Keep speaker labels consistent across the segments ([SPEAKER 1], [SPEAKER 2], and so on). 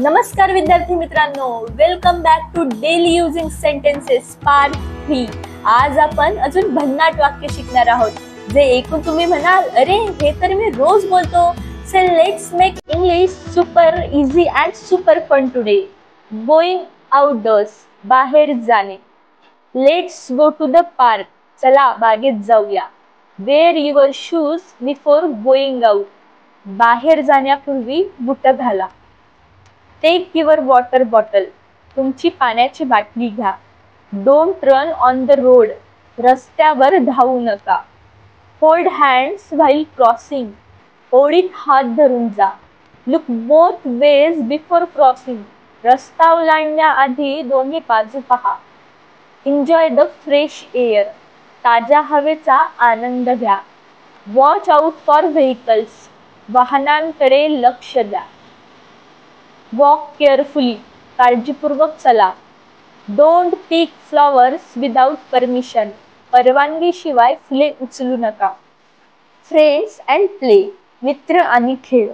[SPEAKER 1] नमस्कार विद्यार्थी मित्रांनो, welcome back to daily using sentences part 3। आज आपण अजून भन्नाट वाक्य शिकणार आहोत, जे ऐकून तुम्ही म्हणाल, अरे हे तर मी रोज बोलतो। So let's make English super easy and super fun today. Going outdoors, बाहेर जाणे। Let's go to the park, चला बागेत जाऊया। Wear your shoes before going out, बाहेर जाण्यापूर्वी बूट घाला। टेक युअर वॉटर बॉटल, तुमची पाण्याची बाटली घ्या। Don't run on the road, रस्त्यावर धावू नका। होल्ड हँड्स व्हाईल क्रॉसिंग, ओळीत हात धरून जा। Look both ways before crossing, रस्ता ओलांडण्याआधी दोन्ही बाजू पहा। एन्जॉय द फ्रेश एअर, ताज्या हवेचा आनंद घ्या। वॉच आउट फॉर व्हेकल्स, वाहनांकडे लक्ष द्या। वॉक केअरफुली, काळजीपूर्वक चला। Don't pick flowers without permission, परवानगीशिवाय फुले उचलू नका। फ्रेंड्स अँड प्ले, मित्र आणि खेळ।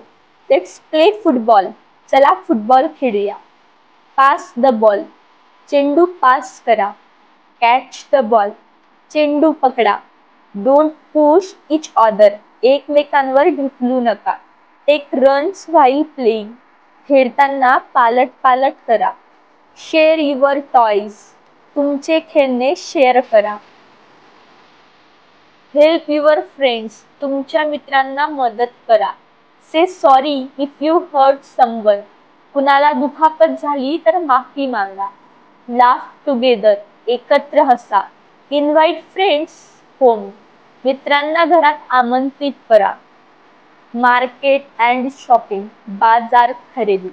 [SPEAKER 1] लेट्स प्ले फुटबॉल, चला फुटबॉल खेळूया। पास द बॉल, चेंडू पास करा। कॅच द बॉल, चेंडू पकडा। डोंट पुश इच अदर, एकमेकांवर ढकलू नका। टेक रन्स व्हाईल प्लेइंग, खेळताना पालट पालट करा। शेअर युअर टॉयज, तुमचे खेळणे शेअर करा। हेल्प युअर फ्रेंड्स, तुमच्या मित्रांना मदत करा। Say sorry if you hurt someone, कुणाला दुखापत झाली तर माफी मागा। लाफ टुगेदर, एकत्र हसा। इन्व्हाइट फ्रेंड्स होम, मित्रांना घरात आमंत्रित करा। मार्केट अँड शॉपिंग, बाजार खरेदी।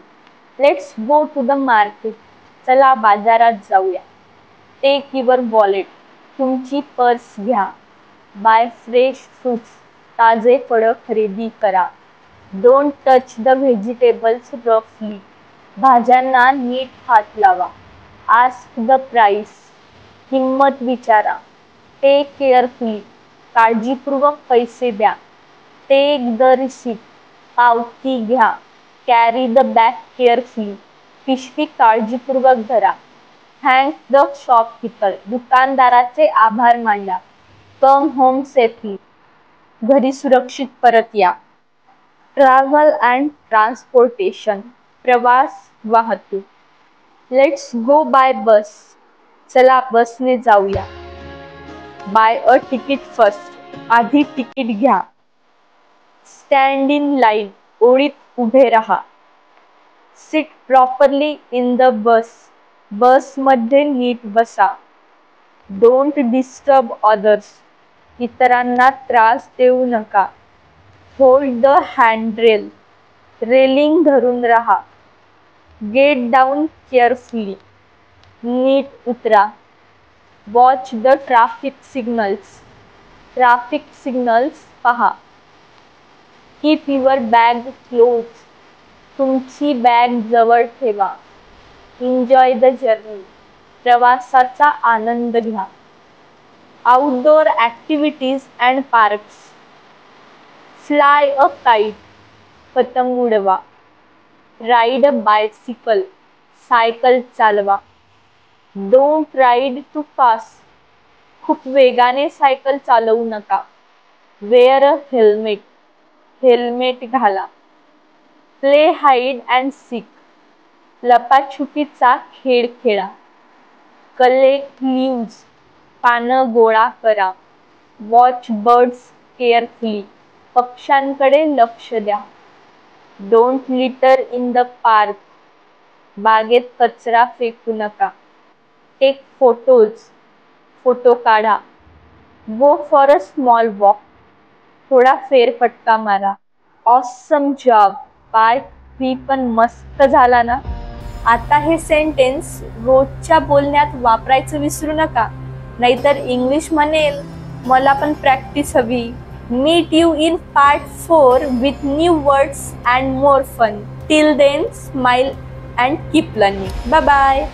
[SPEAKER 1] Let's go to the market, चला बाजारात जाऊया। टेक युअर वॉलेट, तुमची पर्स घ्या। बाय फ्रेश फ्रुट्स, ताजे फळं खरेदी करा। डोंट टच द व्हेजिटेबल्स रफली, भाज्यांना नीट हात लावा। आस्क द प्राइस, किंमत विचारा। टेक केअरफुली, काळजीपूर्वक पैसे द्या। टेक द रिसीट, पावती घ्या। कॅरी द बॅग केअरफुली, पिशवी काळजीपूर्वक धरा। थँक द शॉपकीपर, दुकानदाराचे आभार माना। कम होम सेफली, घरी सुरक्षित परत या। ट्रॅव्हल अँड ट्रान्सपोर्टेशन, प्रवास वाहतूक। लेट्स गो बाय बस, चला बसने जाऊया। बाय अ तिकीट फर्स्ट, आधी तिकीट घ्या। स्टँड इन लाईन, ओळीत उभे राहा। Seat properly in the bus, बसमध्ये नीट बसा। डोंट डिस्टर्ब अदर्स, इतरांना त्रास देऊ नका। होल्ड द हँडरेल, रेलिंग धरून राहा। गेट डाऊन केअरफुली, नीट उतरा। Watch the traffic signals, traffic signals पहा। कीप युअर बॅग क्लोज, तुमची बॅग जवळ ठेवा। एन्जॉय द जर्नी, प्रवासाचा आनंद घ्या। Outdoor activities and parks. Fly a kite, पतंग उडवा। राईड अ बायसिकल, सायकल चालवा। डोंट राईड टू फास्ट, खूप वेगाने सायकल चालवू नका। वेअर अ हेल्मेट, हेल्मेट घाला। प्ले हाईड अँड सीक, लपाछुपीचा खेळ खेळा। कलेक्ट लीव्ज, पानं गोळा करा। वॉच बर्ड्स केअरफुली, पक्ष्यांकडे लक्ष द्या। Don't litre in the park, बागेत कचरा फेकू नका। टेक फोटोज, फोटो काढा। Go for a small walk, थोडा फेरफटका मारा। ऑसम जॉब, पार्ट 3 पण मस्त झाला ना। आता हे सेंटेन्स रोजच्या बोलण्यात वापरायचं विसरू नका, नाहीतर इंग्लिश म्हणेल मला पण प्रॅक्टिस हवी। Meet you in part 4 with new words and more fun. Till then smile and keep learning. Bye bye.